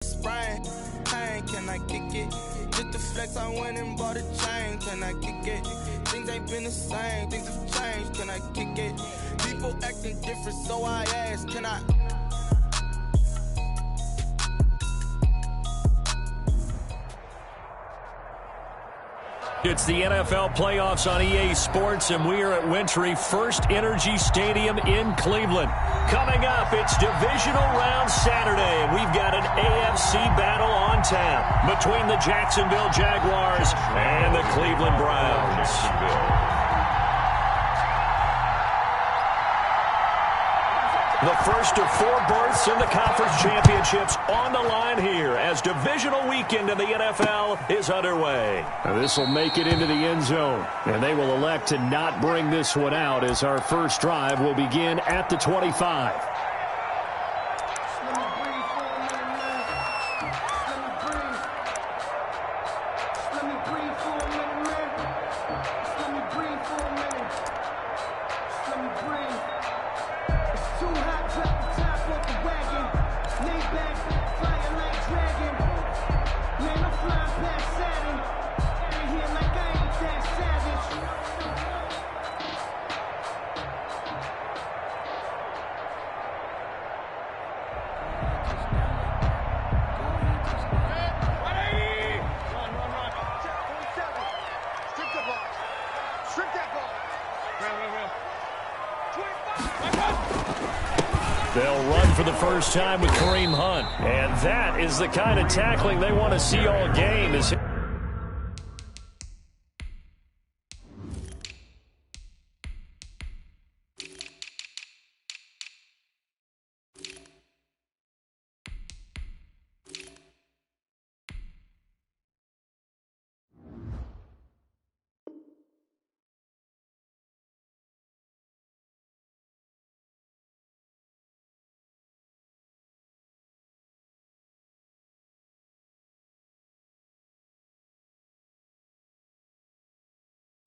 Sprain, pain, can I kick it? Just the flex, I went and bought a chain, can I kick it? Things ain't been the same, things have changed, can I kick it? People acting different, so I ask, can I? It's the NFL playoffs on EA Sports, and we are at Wintry First Energy Stadium in Cleveland. Coming up, it's Divisional Round Saturday, and we've got an AFC battle on tap between the Jacksonville Jaguars and the Cleveland Browns. The first of 4 berths in the conference championships on the line here as divisional weekend in the NFL is underway. This will make it into the end zone, and they will elect to not bring this one out as our first drive will begin at the 25. They'll run for the first time with Kareem Hunt. And that is the kind of tackling they want to see all game.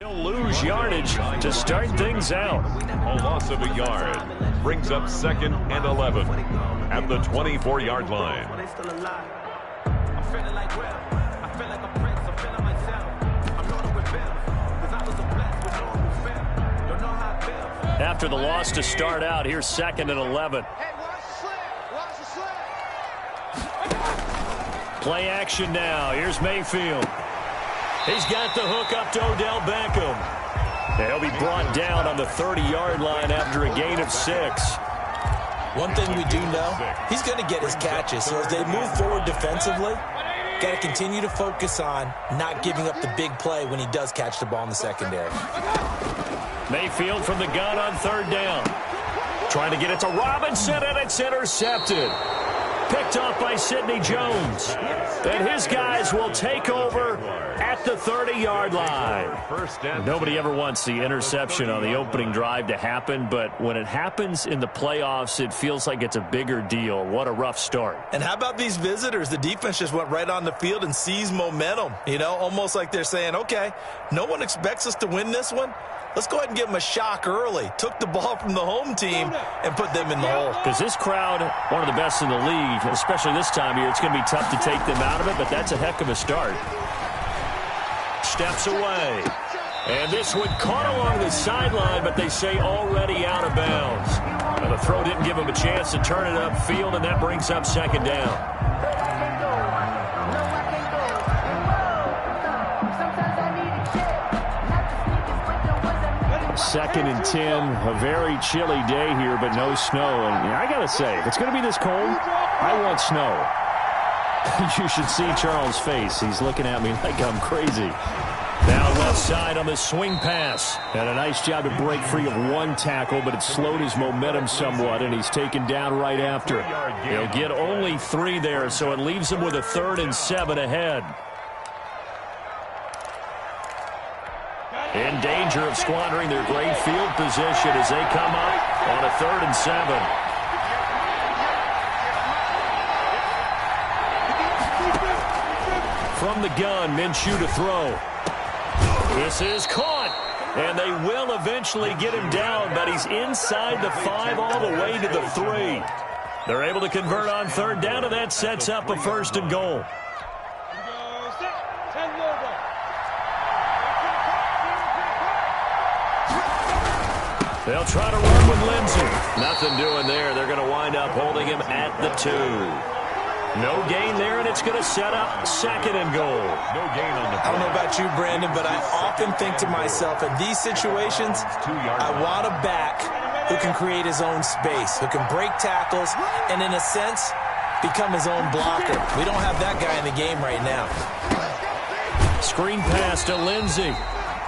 He'll lose yardage to start things out. A loss of a yard brings up 2nd and 11 at the 24-yard line. After the loss to start out, here's 2nd and 11. Play action now. Here's Mayfield. He's got the hook up to Odell Beckham. He'll be brought down on the 30-yard line after a gain of 6. One thing we do know, he's going to get his catches. So as they move forward defensively, got to continue to focus on not giving up the big play when he does catch the ball in the secondary. Mayfield from the gun on 3rd down. Trying to get it to Robinson, and it's intercepted. Picked off by Sidney Jones. And his guys will take over at the 30-yard line. Nobody ever wants the interception on the opening drive to happen, but when it happens in the playoffs, it feels like it's a bigger deal. What a rough start. And how about these visitors? The defense just went right on the field and seized momentum. You know, almost like they're saying, okay, no one expects us to win this one. Let's go ahead and give them a shock early. Took the ball from the home team and put them in the hole. Because this crowd, one of the best in the league, especially this time of year, it's going to be tough to take them out of it, but that's a heck of a start. Steps away. And this one caught along the sideline, but they say already out of bounds. Well, the throw didn't give him a chance to turn it upfield, and that brings up 2nd down. 2nd and 10, a very chilly day here, but no snow. And I got to say, if it's going to be this cold, I want snow. You should see Charles' face. He's looking at me like I'm crazy. Now left side on the swing pass. And a nice job to break free of one tackle, but it slowed his momentum somewhat, and he's taken down right after. He'll get only 3 there, so it leaves him with a 3rd and 7 ahead. In danger of squandering their great field position as they come up on a 3rd and 7. From the gun, Minshew to throw. This is caught, and they will eventually get him down, but he's inside the 5 all the way to the 3. They're able to convert on third down, and that sets up a 1st and goal. They'll try to run with Lindsey. Nothing doing there. They're going to wind up holding him at the 2. No gain there, and it's going to set up 2nd and goal. No gain on the play. I don't know about you, Brandon, but I often think to myself, in these situations, I want a back who can create his own space, who can break tackles, and in a sense, become his own blocker. We don't have that guy in the game right now. Screen pass to Lindsey.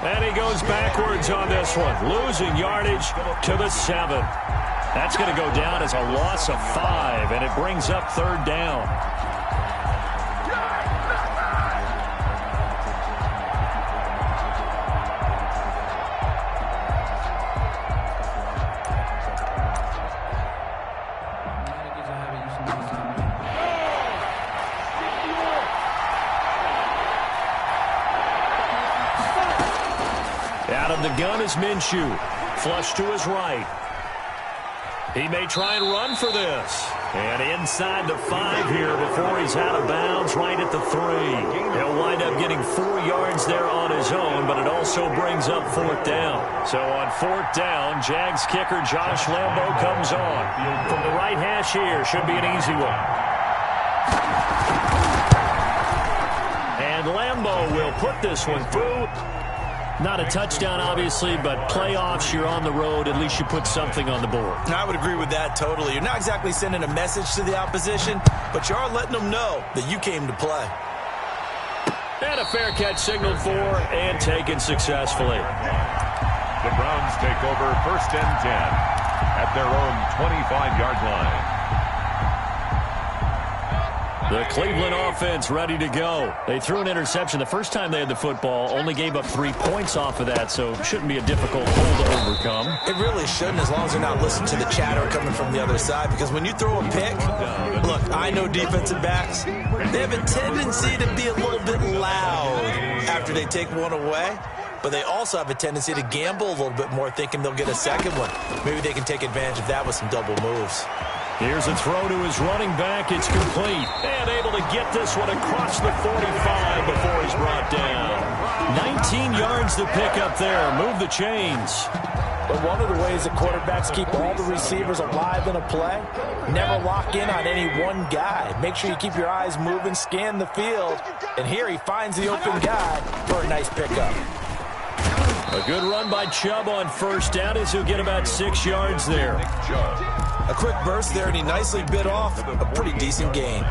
And he goes backwards on this one, losing yardage to the 7. That's going to go down as a loss of 5, and it brings up 3rd down. Out of the gun is Minshew. Flush to his right. He may try and run for this. And inside the 5 here before he's out of bounds, right at the 3. He'll wind up getting 4 yards there on his own, but it also brings up 4th down. So on 4th down, Jags kicker Josh Lambo comes on. From the right hash here, should be an easy one. And Lambo will put this one through. Not a touchdown, obviously, but playoffs, you're on the road. At least you put something on the board. I would agree with that totally. You're not exactly sending a message to the opposition, but you are letting them know that you came to play. And a fair catch signaled for and taken successfully. The Browns take over 1st and 10 at their own 25-yard line. The Cleveland offense ready to go. They threw an interception the first time they had the football, only gave up 3 points off of that, so shouldn't be a difficult hole to overcome. It really shouldn't, as long as they're not listening to the chatter coming from the other side, because when you throw a pick, look, I know defensive backs, they have a tendency to be a little bit loud after they take one away, but they also have a tendency to gamble a little bit more, thinking they'll get a second one. Maybe they can take advantage of that with some double moves. Here's a throw to his running back. It's complete. And able to get this one across the 45 before he's brought down. 19 yards to pick up there. Move the chains. But one of the ways that quarterbacks keep all the receivers alive in a play, never lock in on any one guy. Make sure you keep your eyes moving, scan the field. And here he finds the open guy for a nice pickup. A good run by Chubb on 1st down as he'll get about 6 yards there. A quick burst there, and he nicely bit off a pretty decent gain.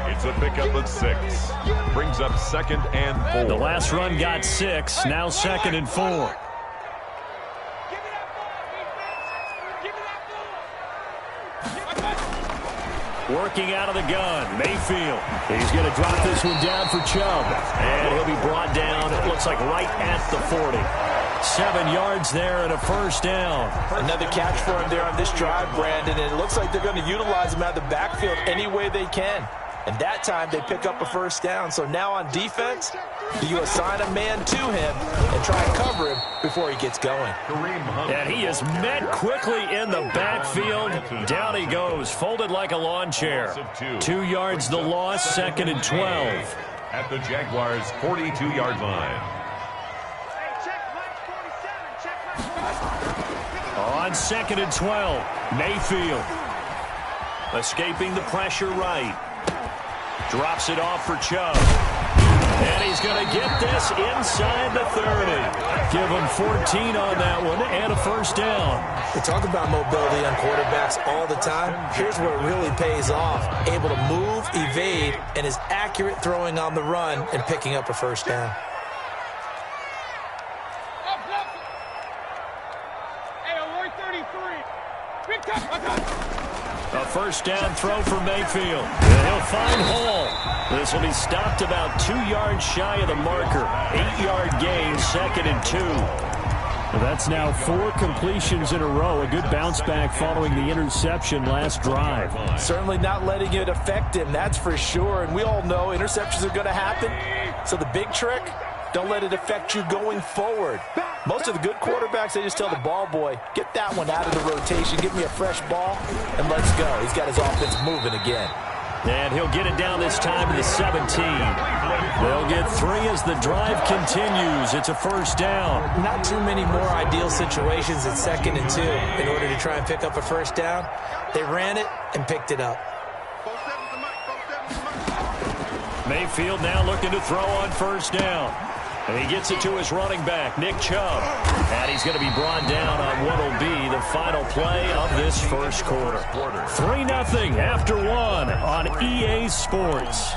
It's a pickup of 6. Brings up 2nd and 4. The last run got 6, now 2nd and 4. Working out of the gun, Mayfield. He's going to drop this one down for Chubb. And he'll be brought down, it looks like right at the 40. 7 yards there and a 1st down. Another catch for him there on this drive, Brandon, and it looks like they're going to utilize him out of the backfield any way they can. And that time they pick up a 1st down. So now on defense, do you assign a man to him and try and cover him before he gets going? And he is met quickly in the backfield. Down he goes, folded like a lawn chair. 2 yards the loss, 2nd and 12. At the Jaguars' 42-yard line. On 2nd and 12, Mayfield. Escaping the pressure right. Drops it off for Chubb. And he's going to get this inside the 30. Give him 14 on that one and a 1st down. We talk about mobility on quarterbacks all the time. Here's where it really pays off. Able to move, evade, and is accurate throwing on the run and picking up a 1st down. A 1st down throw for Mayfield. And he'll find Hall. This will be stopped about 2 yards shy of the marker. 8-yard gain, 2nd and 2. Well, that's now 4 completions in a row. A good bounce back following the interception last drive. Certainly not letting it affect him, that's for sure. And we all know interceptions are going to happen. So the big trick, Don't let it affect you going forward. Most of the good quarterbacks, they just tell the ball boy, get that one out of the rotation, give me a fresh ball, and let's go. He's got his offense moving again. And he'll get it down this time to the 17. They'll get 3 as the drive continues. It's a first down. Not too many more ideal situations at 2nd and 2 in order to try and pick up a first down. They ran it and picked it up. Mayfield now looking to throw on first down. And he gets it to his running back, Nick Chubb. And he's going to be brought down on what will be the final play of this first quarter. 3-0 after 1 on EA Sports.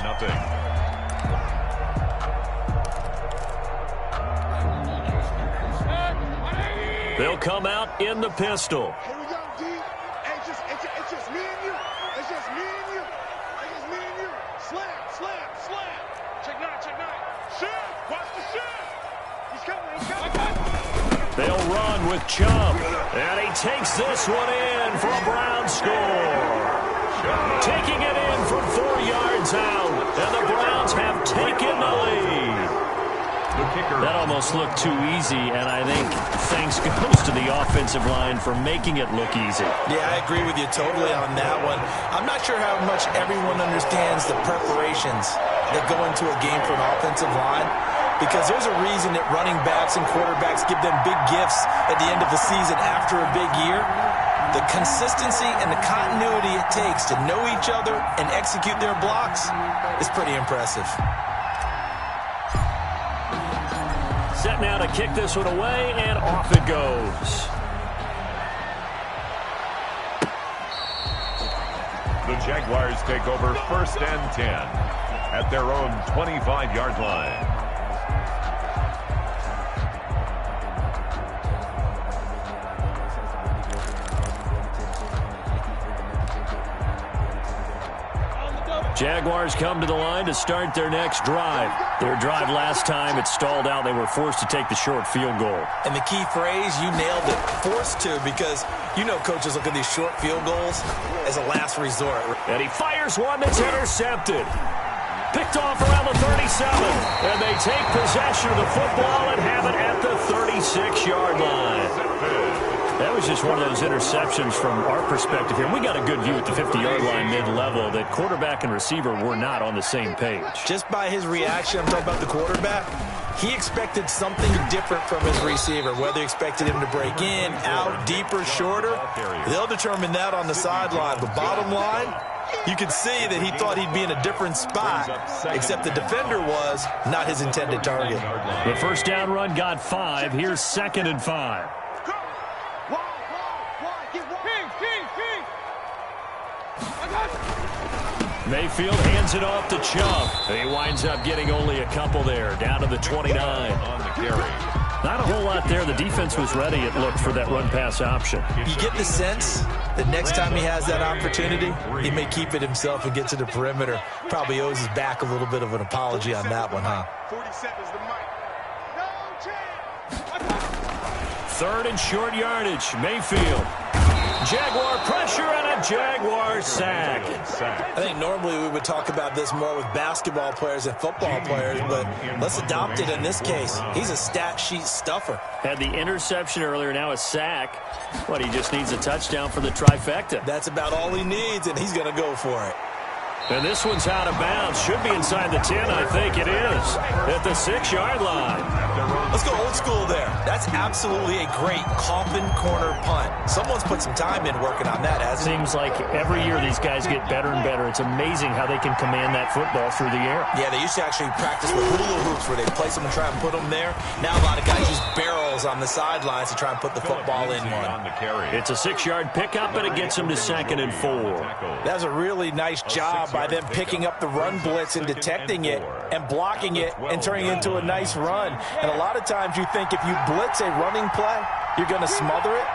They'll come out in the pistol. Here we go, D. Hey, it's just me and you. It's just me and you. It's just me and you. Slam. Check nine. Shift. Watch the shift. He's coming. They'll run with Chubb. And he takes this one in for a Browns score. Taking it in from 4 yards out. And the Browns have taken the lead. That almost looked too easy, and I think thanks goes to the offensive line for making it look easy. Yeah, I agree with you totally on that one. I'm not sure how much everyone understands the preparations that go into a game for an offensive line, because there's a reason that running backs and quarterbacks give them big gifts at the end of the season after a big year. The consistency and the continuity it takes to know each other and execute their blocks is pretty impressive. Set now to kick this one away, and off it goes. The Jaguars take over 1st and 10 at their own 25-yard line. Jaguars come to the line to start their next drive. Their drive last time, it stalled out. They were forced to take the short field goal. And the key phrase, you nailed it, forced to, because you know coaches look at these short field goals as a last resort. And he fires one that's intercepted. Picked off around the 37. And they take possession of the football and have it at the 36-yard line. That was just one of those interceptions from our perspective here. We got a good view at the 50-yard line mid-level that quarterback and receiver were not on the same page. Just by his reaction, I'm talking about the quarterback, he expected something different from his receiver, whether he expected him to break in, out, deeper, shorter. They'll determine that on the sideline. But bottom line, you could see that he thought he'd be in a different spot, except the defender was not his intended target. The first down run got 5. Here's 2nd and 5. Mayfield hands it off to Chubb. He winds up getting only a couple there, down to the 29. On the carry. Not a whole lot there. The defense was ready, it looked, for that run-pass option. You get the sense that next time he has that opportunity, he may keep it himself and get to the perimeter. Probably owes his back a little bit of an apology on that one, huh? 47's the mic. No chance. 3rd and short yardage. Mayfield. Jaguar pressure and a Jaguar sack. I think normally we would talk about this more with basketball players and football players, but let's adopt it in this case. He's a stat sheet stuffer. Had the interception earlier, now a sack. What, he just needs a touchdown for the trifecta. That's about all he needs, and he's going to go for it. And this one's out of bounds. Should be inside the 10, I think it is. At the 6-yard line. Let's go old school there. That's absolutely a great coffin corner punt. Someone's put some time in working on that, hasn't it? Seems like every year these guys get better and better. It's amazing how they can command that football through the air. Yeah, they used to actually practice with hula hoops where they place them and try and put them there. Now a lot of guys use barrels on the sidelines to try and put the football in one. It's a 6-yard pickup, but it gets them to 2nd and 4. That was a really nice job by them picking up the run blitz and detecting it and blocking it and turning it into a nice run. And a lot of times you think if you blitz a running play, you're going to smother it.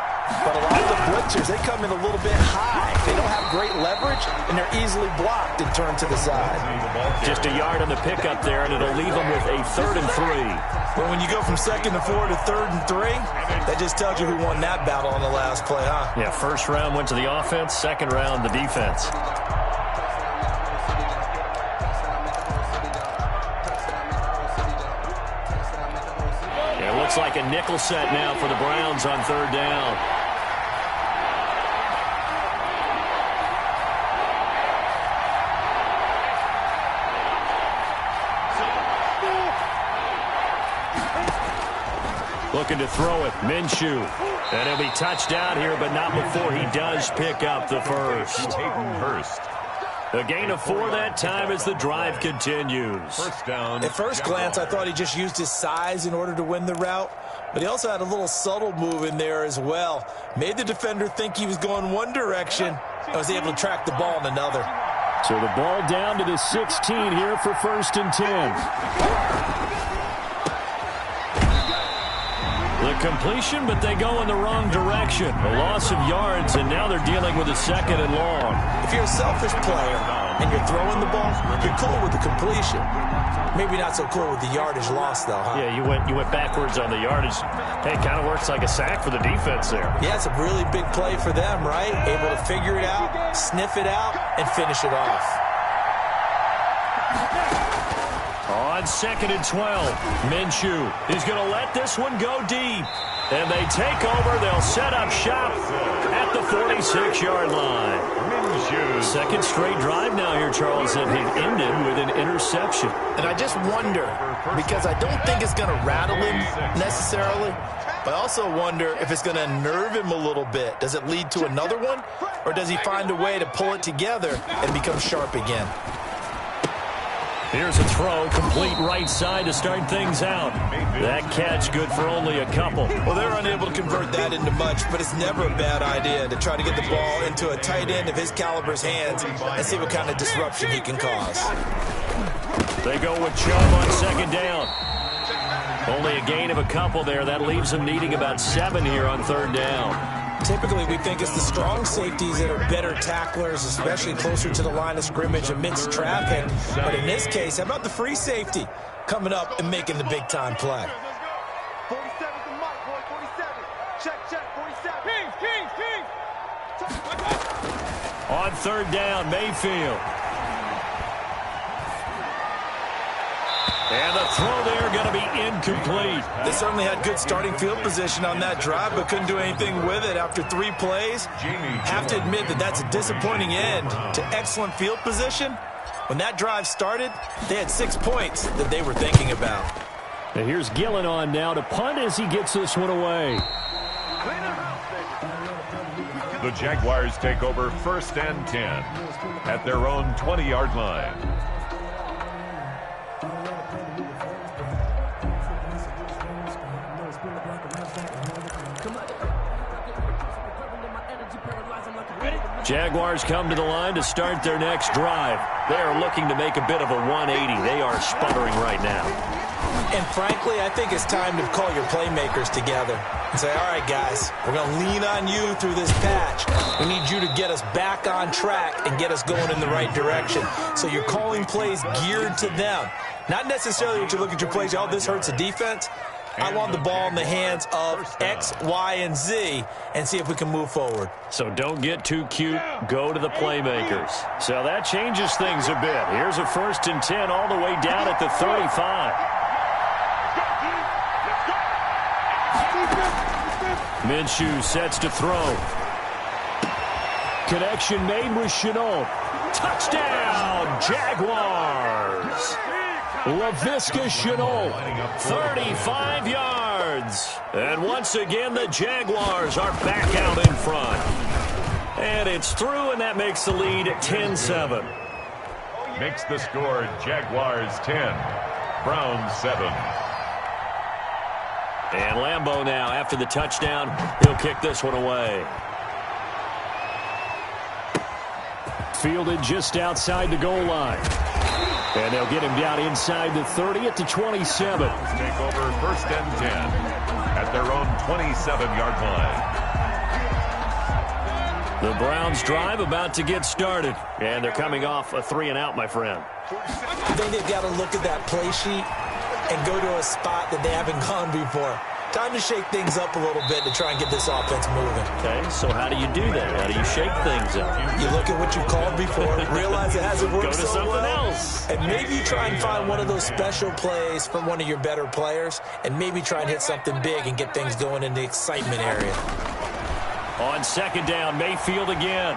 But a lot of the blitzers, they come in a little bit high. They don't have great leverage, and they're easily blocked and turned to the side. Just a yard on the pickup there, and it'll leave them with a 3rd and 3. Well, when you go from 2nd and 4 to 3rd and 3, that just tells you who won that battle on the last play, huh? Yeah, first round went to the offense, second round the defense. Looks like a nickel set now for the Browns on third down. Looking to throw it, Minshew. And he'll be touchdown here, but not before he does pick up the first. Hayden Hurst. A gain of 4 that time as the drive continues. First down. At first glance, I thought he just used his size in order to win the route, but he also had a little subtle move in there as well. Made the defender think he was going one direction and was able to track the ball in another. So the ball down to the 16 here for 1st and 10. The completion, but they go in the wrong direction. A loss of yards, and now they're dealing with a 2nd and long. If you're a selfish player and you're throwing the ball, you're cool with the completion. Maybe not so cool with the yardage loss, though, huh? Yeah, you went backwards on the yardage. Hey, it kind of works like a sack for the defense there. Yeah, it's a really big play for them, right? Able to figure it out, sniff it out, and finish it off. On 2nd and 12, Minshew is going to let this one go deep. And they take over. They'll set up shop at the 46-yard line. Minshew. Second straight drive now here, Charles, and it ended with an interception. And I just wonder, because I don't think it's going to rattle him necessarily, but I also wonder if it's going to nerve him a little bit. Does it lead to another one, or does he find a way to pull it together and become sharp again? Here's a throw, complete right side to start things out. That catch good for only a couple. Well, they're unable to convert that into much, but it's never a bad idea to try to get the ball into a tight end of his caliber's hands and see what kind of disruption he can cause. They go with Chubb on 2nd down. Only a gain of a couple there. That leaves them needing about 7 here on 3rd down. Typically, we think it's the strong safeties that are better tacklers, especially closer to the line of scrimmage amidst traffic. But in this case, how about the free safety coming up and making the big-time play? 47 to Mike, boy, 47. Check, 47. On 3rd down, Mayfield. And the throw there going to be incomplete. They certainly had good starting field position on that drive, but couldn't do anything with it after 3 plays. Have to admit that that's a disappointing end to excellent field position. When that drive started, they had 6 points that they were thinking about. And here's Gillen on now to punt as he gets this one away. The Jaguars take over 1st and 10 at their own 20-yard line. Jaguars come to the line to start their next drive. They are looking to make a bit of a 180. They are sputtering right now. And frankly, I think it's time to call your playmakers together and say, all right, guys, we're going to lean on you through this patch. We need you to get us back on track and get us going in the right direction. So you're calling plays geared to them. Not necessarily what you look at your plays, oh, this hurts the defense. I want the ball in the hands of X, Y, and Z and see if we can move forward. So don't get too cute. Go to the playmakers. So that changes things a bit. Here's a 1st and 10 all the way down at the 35. Minshew sets to throw. Connection made with Chenault. Touchdown, Jaguars. Laviska Chenault. 35 yards. And once again, the Jaguars are back out in front. And it's through, and that makes the lead 10-7. Makes the score Jaguars 10, Browns 7. And Lambeau now, after the touchdown, he'll kick this one away. Fielded just outside the goal line. And they'll get him down inside the 30 at the 27. Take over 1st and 10 at their own 27-yard line. The Browns drive about to get started. And they're coming off a 3-and-out, my friend. I think they've got to look at that play sheet and go to a spot that they haven't gone before. Time to shake things up a little bit to try and get this offense moving. Okay, so how do you do that? How do you shake things up? You look at what you called before, realize it hasn't worked Go to so something well, else. and maybe you try and find one of those special plays from one of your better players, and maybe try and hit something big and get things going in the excitement area. On second down, Mayfield again.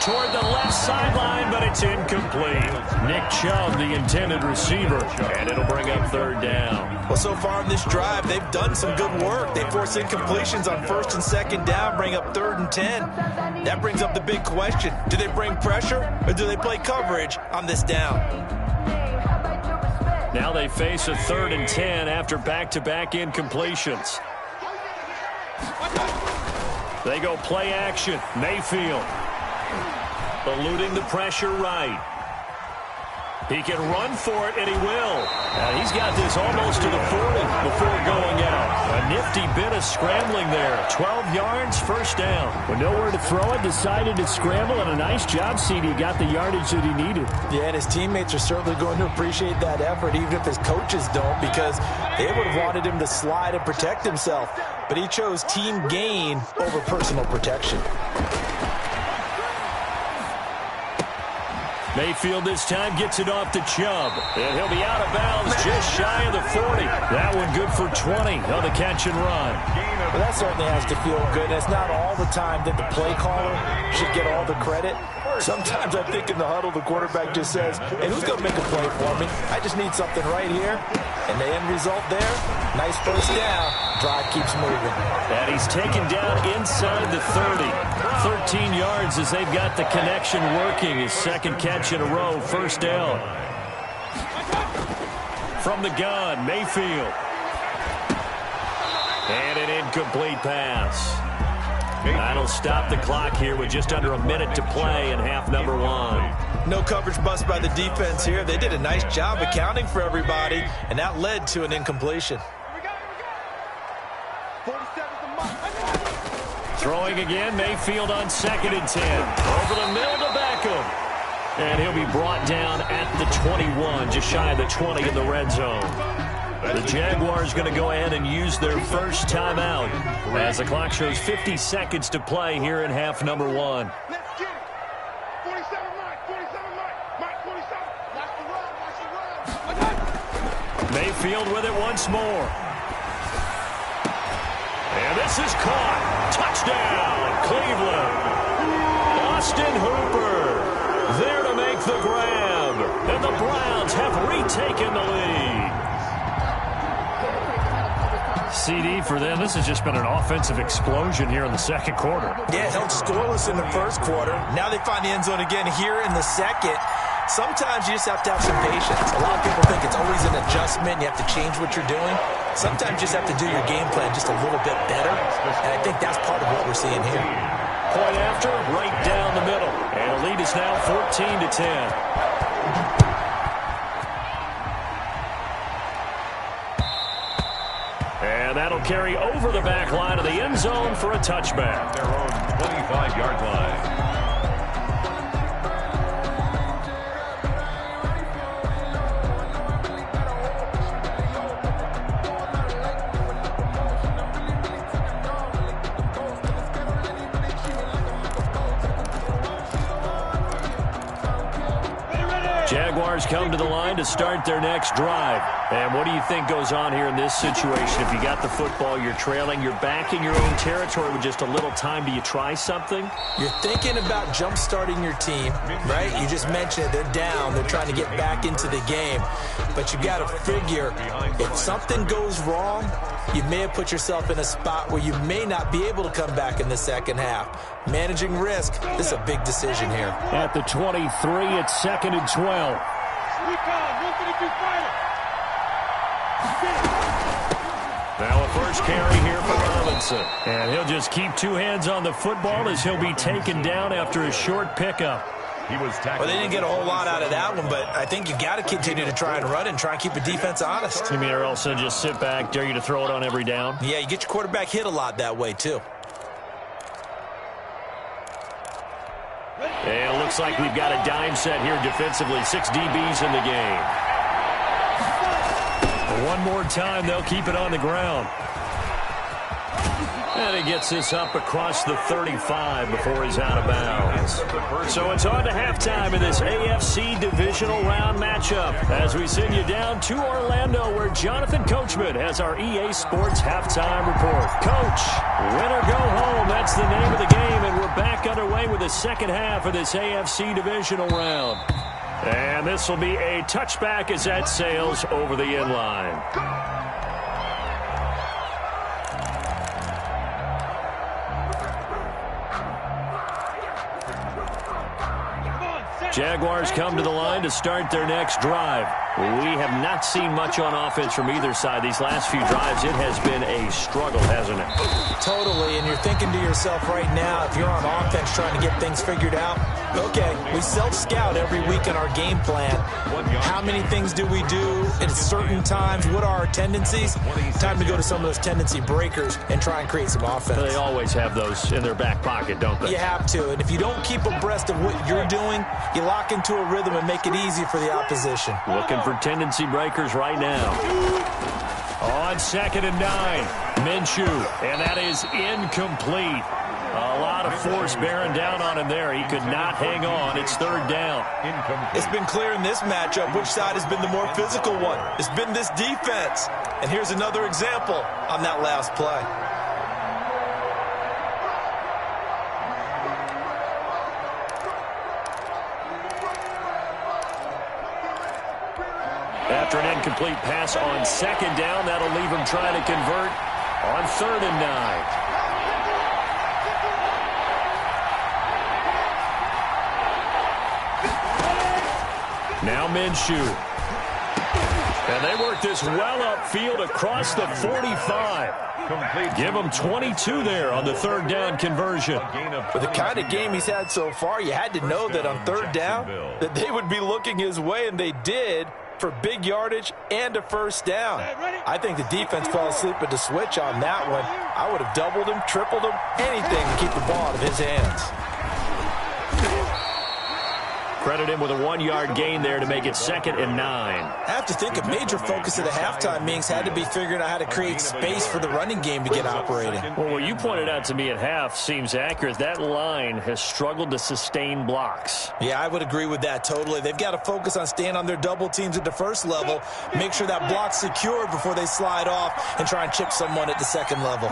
Toward the left sideline, but it's incomplete. Nick Chubb, the intended receiver, and it'll bring up third down. Well, so far in this drive, they've done some good work. They force incompletions on first and second down, bring up 3rd and 10. That brings up the big question. Do they bring pressure, or do they play coverage on this down? Now they face a 3rd and 10 after back-to-back incompletions. They go play action. Mayfield eluding the pressure right. He can run for it, and he will. He's got this almost to the 40 before going out. A nifty bit of scrambling there. 12 yards, first down. With nowhere to throw it, decided to scramble, and a nice job, CD. Got the yardage that he needed. Yeah, and his teammates are certainly going to appreciate that effort, even if his coaches don't, because they would have wanted him to slide and protect himself. But he chose team gain over personal protection. Mayfield this time gets it off to Chubb. And he'll be out of bounds just shy of the 40. That one good for 20 on the catch and run. Well, that certainly has to feel good. It's not all the time that the play caller should get all the credit. Sometimes I think in the huddle the quarterback just says, hey, who's going to make a play for me? I just need something right here. And the end result there, nice first down. Drive keeps moving. And he's taken down inside the 30. 13 yards as they've got the connection working. His second catch in a row, first down. From the gun, Mayfield. And an incomplete pass. That'll stop the clock here with just under a minute to play in half number 1. No coverage bust by the defense here. They did a nice job accounting for everybody, and that led to an incompletion. Throwing again, Mayfield on 2nd and 10. Over the middle to Beckham. And he'll be brought down at the 21, just shy of the 20 in the red zone. The Jaguars going to go ahead and use their first timeout as the clock shows 50 seconds to play here in half number 1. Let's get it. 47 Mike, 47 Mike, 47. Watch the run. Mayfield with it once more. And this is caught. Touchdown, Cleveland. Austin Hooper there to make the grab. And the Browns have retaken the lead. CD for them, this has just been an offensive explosion here in the second quarter. Yeah, held scoreless in the first quarter. Now they find the end zone again here in the second. Sometimes you just have to have some patience. A lot of people think it's always an adjustment. You have to change what you're doing. Sometimes you just have to do your game plan just a little bit better. And I think that's part of what we're seeing here. Point after, right down the middle. And the lead is now 14-10. And that'll carry over the back line of the end zone for a touchback. Their own 25-yard line. Jaguars come to the line to start their next drive. And what do you think goes on here in this situation? If you got the football, you're trailing, you're back in your own territory with just a little time. Do you try something? You're thinking about jump-starting your team, right? You just mentioned it. They're down. They're trying to get back into the game. But you got to figure if something goes wrong, you may have put yourself in a spot where you may not be able to come back in the second half. Managing risk, this is a big decision here. At the 23, it's 2nd and 12. Now a first carry here for Robinson. And he'll just keep two hands on the football as he'll be taken down after a short pickup. He was tackled. Well, they didn't get a whole lot out of that one, but I think you got to continue to try and run and try and keep the defense honest. You mean or else just sit back, dare you to throw it on every down? Yeah, you get your quarterback hit a lot that way, too. And it looks like we've got a dime set here defensively. 6 DBs in the game. One more time, they'll keep it on the ground. And he gets this up across the 35 before he's out of bounds. So it's on to halftime in this AFC divisional round matchup as we send you down to Orlando where Jonathan Coachman has our EA Sports halftime report. Coach, win or go home, that's the name of the game, and we're back underway with the second half of this AFC divisional round. And this will be a touchback as that sails over the inline. Jaguars come to the line to start their next drive. We have not seen much on offense from either side. These last few drives, it has been a struggle, hasn't it? Totally, and you're thinking to yourself right now, if you're on offense trying to get things figured out, okay, we self-scout every week in our game plan. How many things do we do at certain times? What are our tendencies? Time to go to some of those tendency breakers and try and create some offense. They always have those in their back pocket, don't they? You have to, and if you don't keep abreast of what you're doing, you lock into a rhythm and make it easy for the opposition. Looking for tendency breakers right now. On 2nd and 9, Minshew, and that is incomplete. A lot of force bearing down on him there. He could not hang on. It's 3rd down. It's been clear in this matchup which side has been the more physical one. It's been this defense. And here's another example on that last play. After an incomplete pass on 2nd down, that'll leave him trying to convert on 3rd and 9. Now Minshew. And they work this well upfield across the 45. Give him 22 there on the 3rd down conversion. With the kind of game he's had so far, you had to know that on 3rd down that they would be looking his way, and they did, for big yardage and a 1st down. I think the defense fell asleep at the switch on that one. I would have doubled him, tripled him, anything to keep the ball out of his hands. Credit him with a 1-yard gain there to make it 2nd and 9. I have to think a major focus of the halftime meetings had to be figuring out how to create space for the running game to get operating. Well, what you pointed out to me at half seems accurate. That line has struggled to sustain blocks. Yeah, I would agree with that totally. They've got to focus on staying on their double teams at the 1st level, make sure that block's secured before they slide off and try and chip someone at the 2nd level.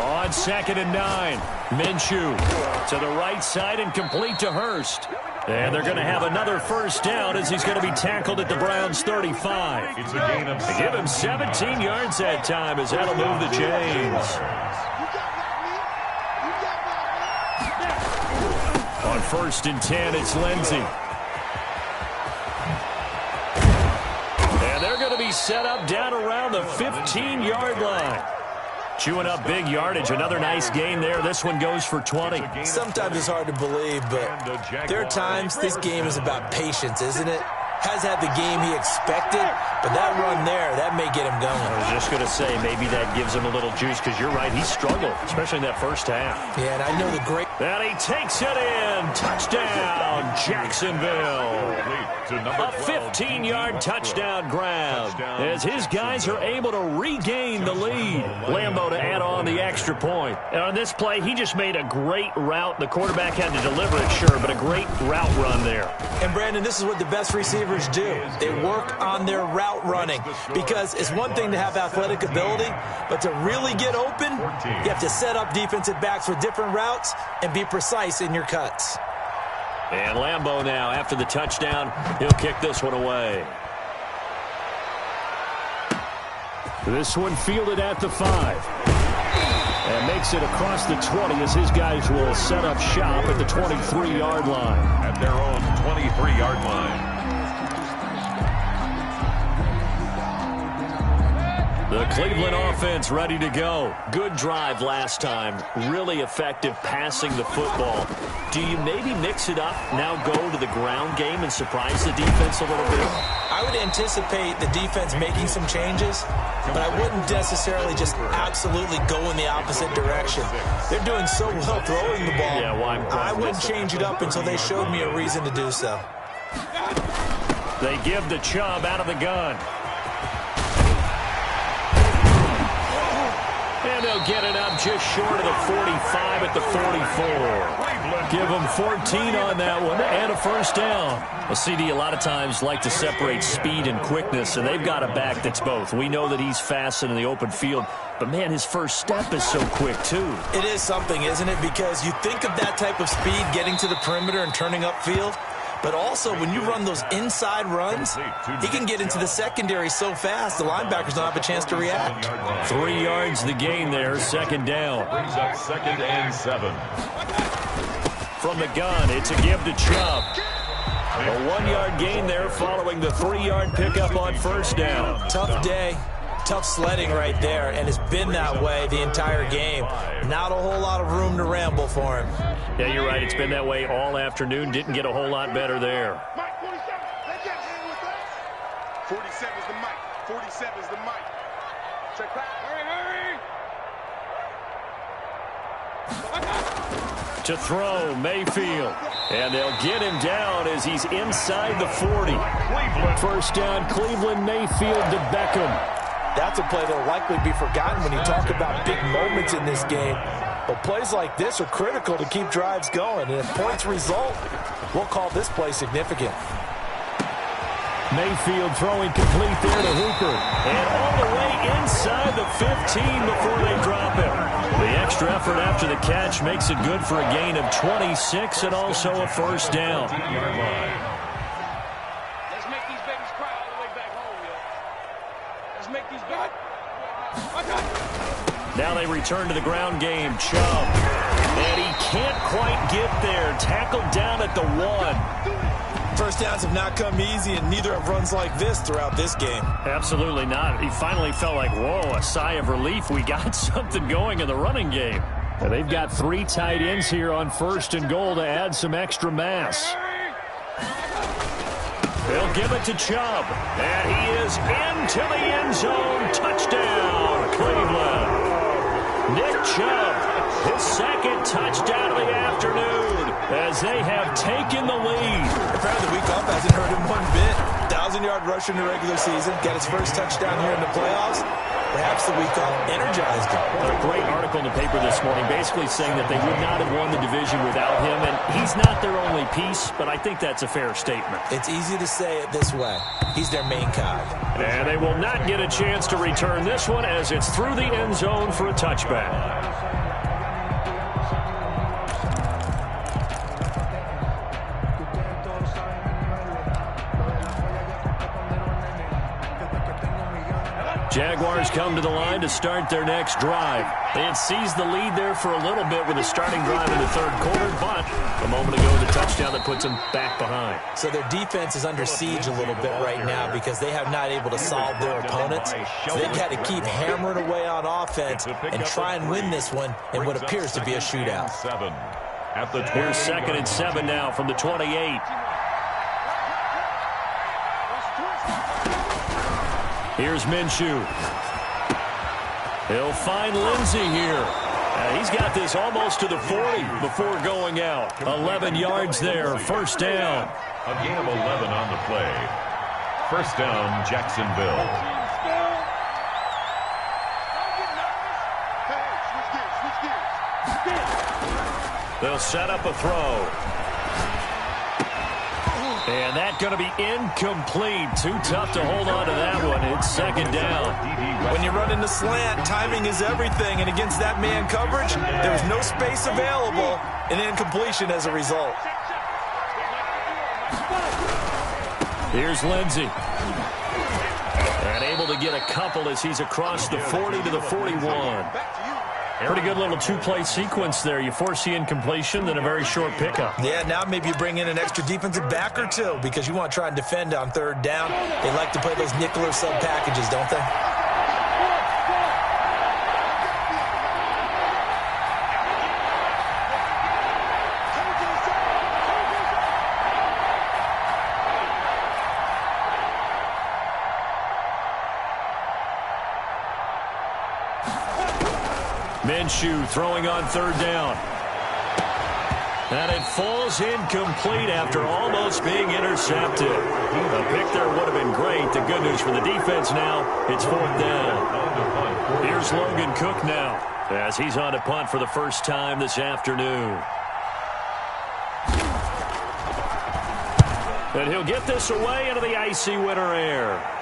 On 2nd and 9, Minshew to the right side and complete to Hurst. And they're going to have another 1st down as he's going to be tackled at the Browns' 35. It's a gain of They give him 17 yards that time as that'll move the chains. On 1st and 10, it's Lindsey. And they're going to be set up down around the 15-yard line. Chewing up big yardage. Another nice gain there. This one goes for 20. Sometimes it's hard to believe, but there are times this game is about patience, isn't it? Has had the game he expected, but that run there, that may get him going. I was just going to say, maybe that gives him a little juice, because you're right, he struggled, especially in that 1st half. Yeah, and I know the great... And he takes it in. Touchdown, Jacksonville. A 15-yard touchdown ground as his guys are able to regain the lead. Lambeau to add on the extra point. And on this play, he just made a great route. The quarterback had to deliver it, sure, but a great route run there. And, Brandon, this is what the best receivers do. They work on their route running, because it's one thing to have athletic ability, but to really get open, you have to set up defensive backs with different routes and be precise in your cuts. And Lambeau now, after the touchdown, he'll kick this one away. This one fielded at the 5. And makes it across the 20 as his guys will set up shop at the 23-yard line. At their own 23-yard line. The Cleveland offense ready to go. Good drive last time. Really effective passing the football. Do you maybe mix it up, now go to the ground game and surprise the defense a little bit? I would anticipate the defense making some changes, but I wouldn't necessarily just absolutely go in the opposite direction. They're doing so well throwing the ball. Yeah, well, I wouldn't change it up until they showed me a reason to do so. They give the Chubb out of the gun. And they'll get it up just short of the 45 at the 44. Give them 14 on that one and a first down. Well, CD, a lot of times like to separate speed and quickness, and they've got a back that's both. We know that he's fast in the open field, but, man, his first step is so quick, too. It is something, isn't it? Because you think of that type of speed getting to the perimeter and turning upfield, but also when you run those inside runs, he can get into the secondary so fast the linebackers don't have a chance to react. 3 yards the gain there, second down. Brings up 2nd and 7. From the gun, it's a give to Chubb. A 1-yard gain there following the 3-yard pickup on first down. Tough day. Tough sledding right there, and it's been that way the entire game. Not a whole lot of room to ramble for him. Yeah, you're right. It's been that way all afternoon. Didn't get a whole lot better there. Mike 47, let Jags hang with us. 47 is the mic. 47 is the mic. Check back. Hurry. To throw, Mayfield. And they'll get him down as he's inside the 40. First down, Cleveland, Mayfield to Beckham. That's a play that will likely be forgotten when you talk about big moments in this game. But plays like this are critical to keep drives going. And if points result, we'll call this play significant. Mayfield throwing complete there to Hooper. And all the way inside the 15 before they drop him. The extra effort after the catch makes it good for a gain of 26 and also a first down. Let's make these babies cry all the way back home, yo. Let's make these babies. Now they return to the ground game. Chubb. And he can't quite get there. Tackled down at the 1. First downs have not come easy, and neither have runs like this throughout this game. Absolutely not. He finally felt like, whoa, a sigh of relief. We got something going in the running game. And they've got 3 tight ends here on first and goal to add some extra mass. They'll give it to Chubb. And he is into the end zone. Touchdown, Cleveland. Nick Chubb, his second touchdown of the afternoon as they have taken the lead. Apparently the week off hasn't hurt him one bit. 1,000-yard rusher in the regular season. Got his first touchdown here in the playoffs. Perhaps the week off energized him. A great article in the paper this morning basically saying that they would not have won the division without him. And he's not their only piece, but I think that's a fair statement. It's easy to say it this way. He's their main cog. And they will not get a chance to return this one as it's through the end zone for a touchback. Jaguars come to the line to start their next drive. They had seized the lead there for a little bit with a starting drive in the third quarter, but a moment ago the touchdown that puts them back behind. So their defense is under siege a little bit right now because they have not able to solve their opponents. So they've got to keep hammering away on offense and try and win this one in what appears to be a shootout. Here's 2nd and 7 now from the 28. Here's Minshew. He'll find Lindsey here. He's got this almost to the 40 before going out. 11 yards there, first down. A gain of 11 on the play. First down, Jacksonville. They'll set up a throw. And that's going to be incomplete. Too tough to hold on to that one. It's second down. When you run into slant, timing is everything. And against that man coverage, there's no space available. And incompletion as a result. Here's Lindsey. And able to get a couple as he's across the 40 to the 41. Pretty good little 2-play sequence there. You force the incompletion, then a very short pickup. Yeah, now maybe you bring in an extra defensive back or two because you want to try and defend on third down. They like to play those nickel or sub packages, don't they? Minshew throwing on third down. And it falls incomplete after almost being intercepted. A pick there would have been great. The good news for the defense now, it's fourth down. Here's Logan Cook now as he's on to punt for the first time this afternoon. And he'll get this away into the icy winter air.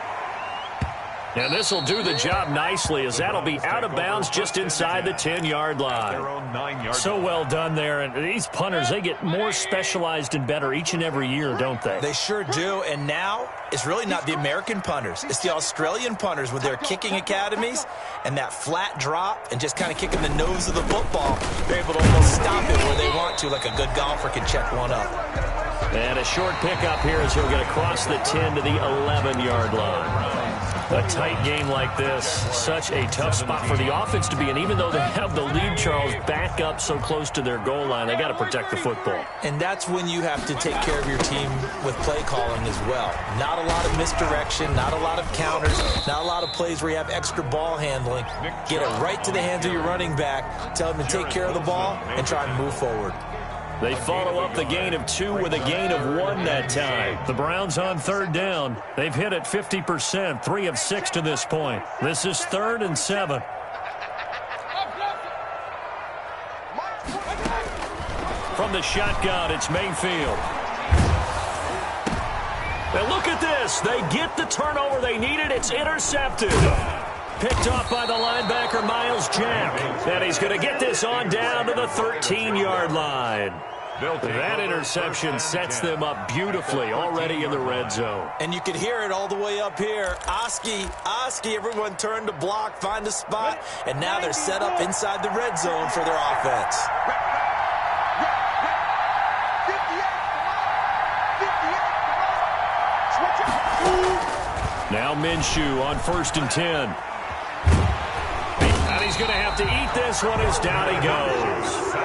And this will do the job nicely as that'll be out of bounds just inside the 10-yard line. So well done there. And these punters, they get more specialized and better each and every year, don't they? They sure do. And now it's really not the American punters. It's the Australian punters with their kicking academies and that flat drop and just kind of kicking the nose of the football. They're able to almost stop it where they want to, like a good golfer can check one up. And a short pickup here as he'll get across the 10 to the 11-yard line. A tight game like this, such a tough spot for the offense to be in. Even though they have the lead, Charles, back up so close to their goal line, they got to protect the football. And that's when you have to take care of your team with play calling as well. Not a lot of misdirection, not a lot of counters, not a lot of plays where you have extra ball handling. Get it right to the hands of your running back, tell him to take care of the ball, and try and move forward. They follow up the gain of 2 with a gain of 1 that time. The Browns on third down. They've hit it 50%, 3 of 6 to this point. This is 3rd and 7. From the shotgun, it's Mayfield. And look at this. They get the turnover they needed. It's intercepted. Picked off by the linebacker, Miles Jack. And he's going to get this on down to the 13-yard line. That interception sets them up beautifully already in the red zone. And you could hear it all the way up here. Oski, everyone turned to block, find a spot, and now they're set up inside the red zone for their offense. Now Minshew on 1st and 10. And he's going to have to eat this one as down he goes.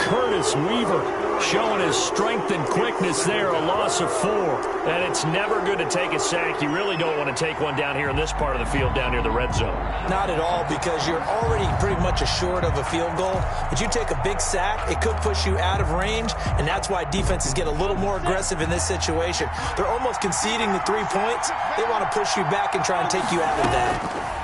Curtis Weaver showing his strength and quickness there, a loss of 4. And it's never good to take a sack. You really don't want to take one down here in this part of the field down near the red zone. Not at all, because you're already pretty much assured of a field goal. But you take a big sack, it could push you out of range, and that's why defenses get a little more aggressive in this situation. They're almost conceding the 3 points. They want to push you back and try and take you out of that.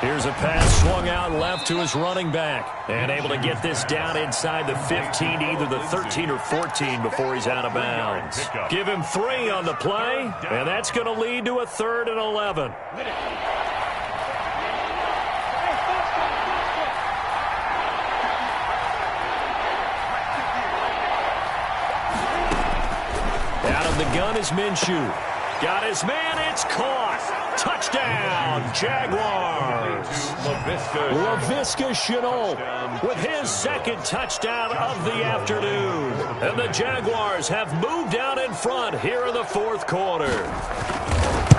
Here's a pass swung out left to his running back. And able to get this down inside the 15, either the 13 or 14 before he's out of bounds. Give him 3 on the play, and that's going to lead to a 3rd and 11. Out of the gun is Minshew. Got his man, it's caught. Touchdown, Jaguars. Laviska Shenault with his 2nd touchdown of the afternoon. And the Jaguars have moved out in front here in the 4th quarter.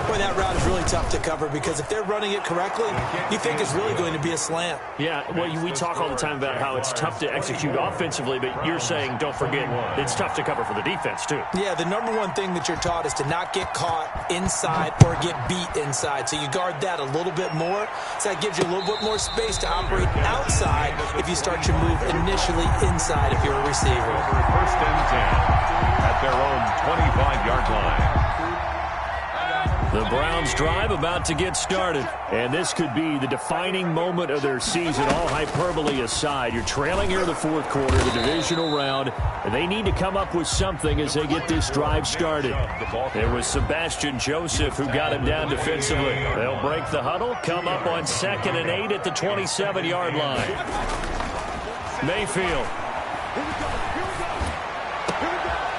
Boy, that route is really tough to cover because if they're running it correctly, you think it's really going to be a slant. Yeah, well, we talk all the time about how it's tough to execute offensively, but you're saying, don't forget, it's tough to cover for the defense, too. Yeah, the number one thing that you're taught is to not get caught inside or get beat inside. So you guard that a little bit more. So that gives you a little bit more space to operate outside if you start your move initially inside if you're a receiver. 1st and 10 at their own 25-yard line. The Browns drive about to get started. And this could be the defining moment of their season, all hyperbole aside. You're trailing here in the 4th quarter, the divisional round, and they need to come up with something as they get this drive started. It was Sebastian Joseph who got him down defensively. They'll break the huddle, come up on 2nd and 8 at the 27-yard line. Mayfield.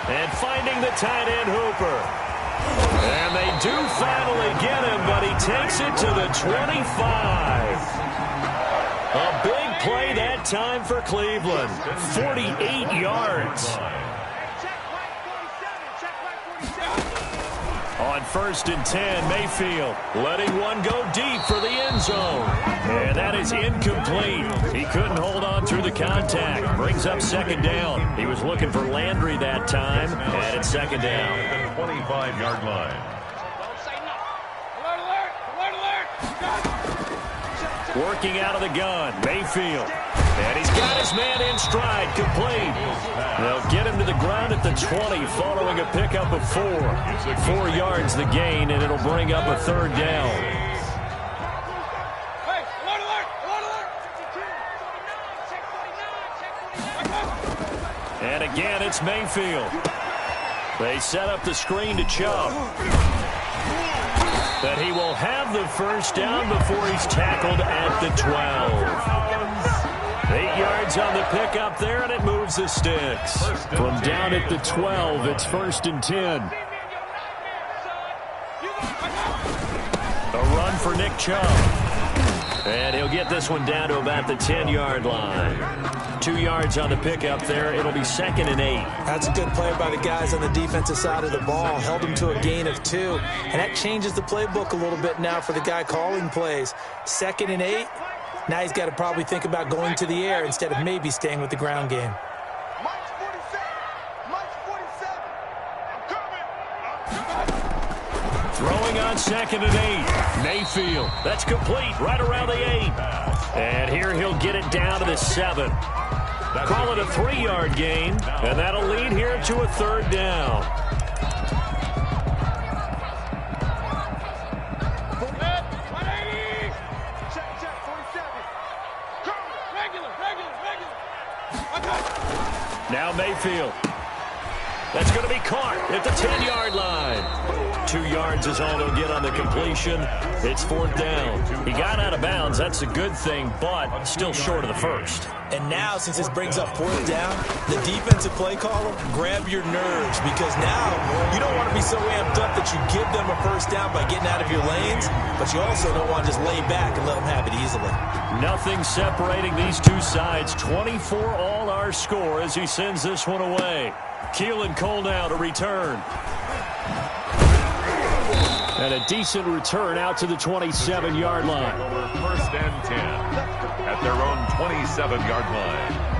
And finding the tight end Hooper. And they do finally get him, but he takes it to the 25. A big play that time for Cleveland. 48 yards. On 1st and 10, Mayfield letting one go deep for the end zone. And that is incomplete. He couldn't hold on through the contact. Brings up 2nd down. He was looking for Landry that time, and it's 2nd down. 25-yard line. Working out of the gun, Mayfield. And he's got his man in stride, complete. They'll get him to the ground at the 20 following a pickup of 4. 4 yards the gain, and it'll bring up a third down. And again, it's Mayfield. They set up the screen to Chubb. But he will have the first down before he's tackled at the 12. 8 yards on the pickup there, and it moves the sticks. From down at the 12, it's 1st and 10. A run for Nick Chubb. And he'll get this one down to about the 10-yard line. 2 yards on the pickup there. It'll be 2nd and 8. That's a good play by the guys on the defensive side of the ball. Held him to a gain of 2. And that changes the playbook a little bit now for the guy calling plays. 2nd and 8. Now he's got to probably think about going to the air instead of maybe staying with the ground game. Mike's 47. Mike's 47. I'm coming. Throwing on 2nd and 8. Mayfield. That's complete right around the 8. And here he'll get it down to the 7. Call it a 3-yard gain. And that'll lead here to a third down. Now Mayfield. That's going to be caught at the 10-yard line. 2 yards is all they'll get on the completion. It's 4th down. He got out of bounds. That's a good thing, but still short of the first. And now, since this brings up 4th down, the defensive play caller, grab your nerves, because now you don't want to be so amped up that you give them a first down by getting out of your lanes, but you also don't want to just lay back and let them have it easily. Nothing separating these two sides. 24 all our score as he sends this one away. Keelan Cole now to return. And a decent return out to the 27-yard line. Over 1st and 10 at their own 27-yard line.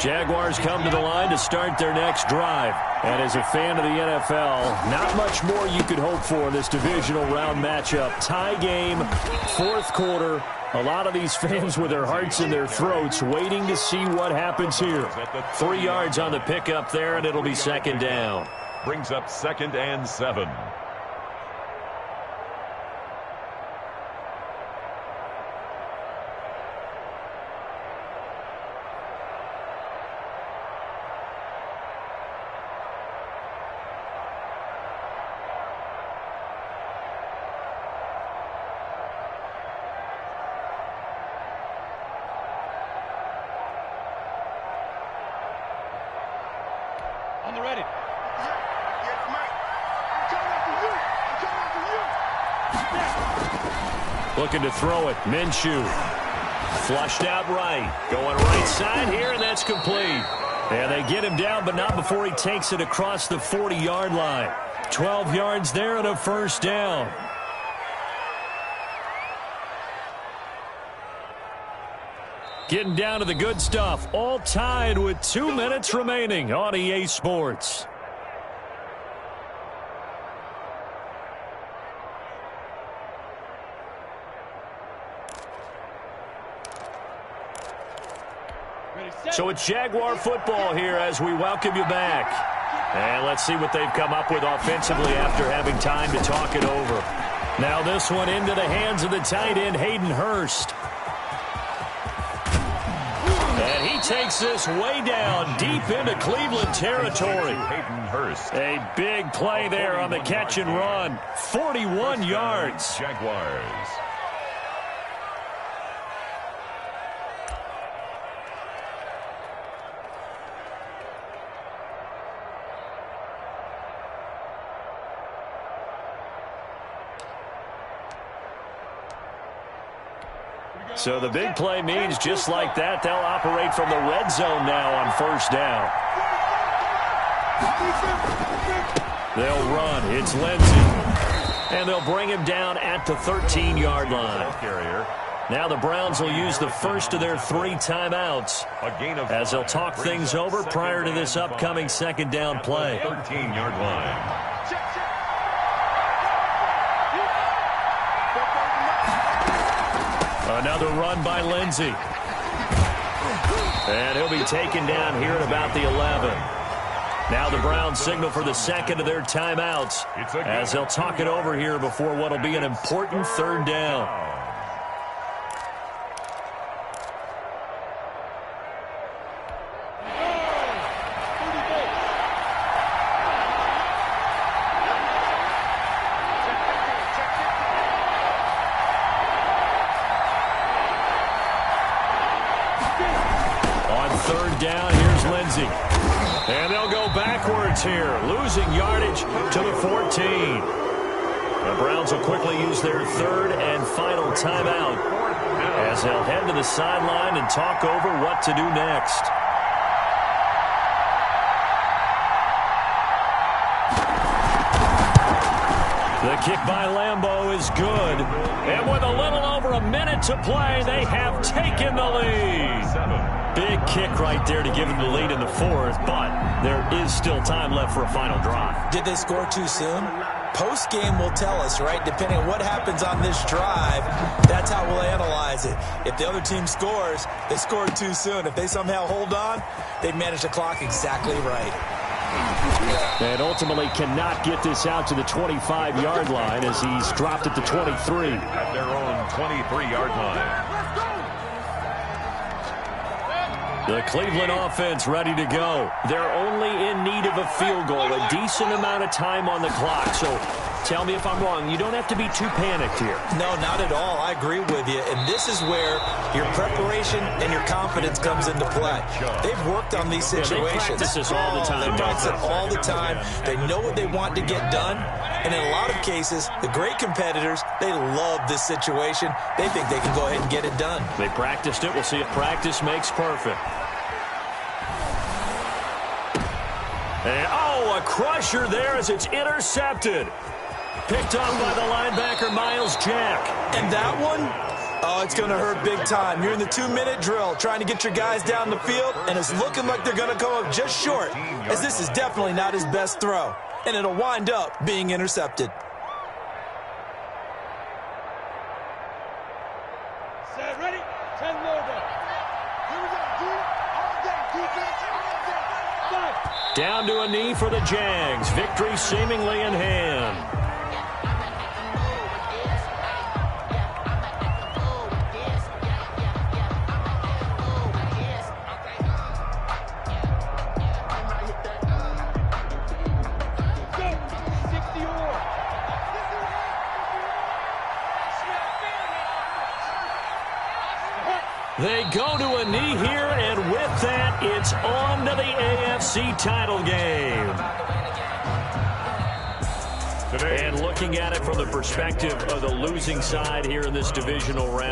Jaguars come to the line to start their next drive. And as a fan of the NFL, not much more you could hope for in this divisional round matchup. Tie game, 4th quarter. A lot of these fans with their hearts in their throats waiting to see what happens here. 3 yards on the pickup there, and it'll be 2nd down. Brings up 2nd and 7. On the ready. Yes, Mike. I'm coming after you. Looking to throw it. Minshew. Flushed out right. Going right side here, and that's complete. And they get him down, but not before he takes it across the 40-yard line. 12 yards there and a first down. Getting down to the good stuff. All tied with 2 minutes remaining on EA Sports. So it's Jaguar football here as we welcome you back. And let's see what they've come up with offensively after having time to talk it over. Now this one into the hands of the tight end, Hayden Hurst. And he takes this way down deep into Cleveland territory. Hayden Hurst. A big play there on the catch and run. 41 yards. Jaguars. So the big play means just like that, they'll operate from the red zone now on 1st down. They'll run. It's Lindsey. And they'll bring him down at the 13-yard line. Carrier Now the Browns will use the first of their 3 timeouts as they'll talk things over prior to this upcoming second down play. 13-yard line. Another run by Lindsey. And he'll be taken down here at about the 11. Now the Browns signal for the second of their timeouts as they'll talk it over here before what will be an important third down. Third down, here's Lindsey. And they'll go backwards here, losing yardage to the 14. The Browns will quickly use their third and final timeout as they'll head to the sideline and talk over what to do next. The kick by Lambeau is good. And with a little over a minute to play, they have taken the lead. Big kick right there to give them the lead in the fourth, but there is still time left for a final drive. Did they score too soon? Post-game will tell us, right? Depending on what happens on this drive, that's how we'll analyze it. If the other team scores, they scored too soon. If they somehow hold on, they manage the clock exactly right. And ultimately cannot get this out to the 25-yard line as he's dropped at the 23. At their own 23-yard line. The Cleveland offense ready to go. They're only in need of a field goal, a decent amount of time on the clock. So tell me if I'm wrong. You don't have to be too panicked here. No, not at all. I agree with you. And this is where your preparation and your confidence comes into play. They've worked on these situations. They practice this all the time. They practice it all the time. They know what they want to get done. And in a lot of cases, the great competitors, they love this situation. They think they can go ahead and get it done. They practiced it. We'll see if practice makes perfect. And, a crusher there as it's intercepted. Picked on by the linebacker, Miles Jack. And that one, it's going to hurt big time. You're in the 2-minute drill trying to get your guys down the field, and it's looking like they're going to come up just short, as this is definitely not his best throw. And it'll wind up being intercepted. Set, ready? 10 more down. Here we go, dude. All day, defense, all day. 5. Down to a knee for the Jags. Victory seemingly in hand. They go to a knee here, and with that, it's on to the AFC title game. And looking at it from the perspective of the losing side here in this divisional round,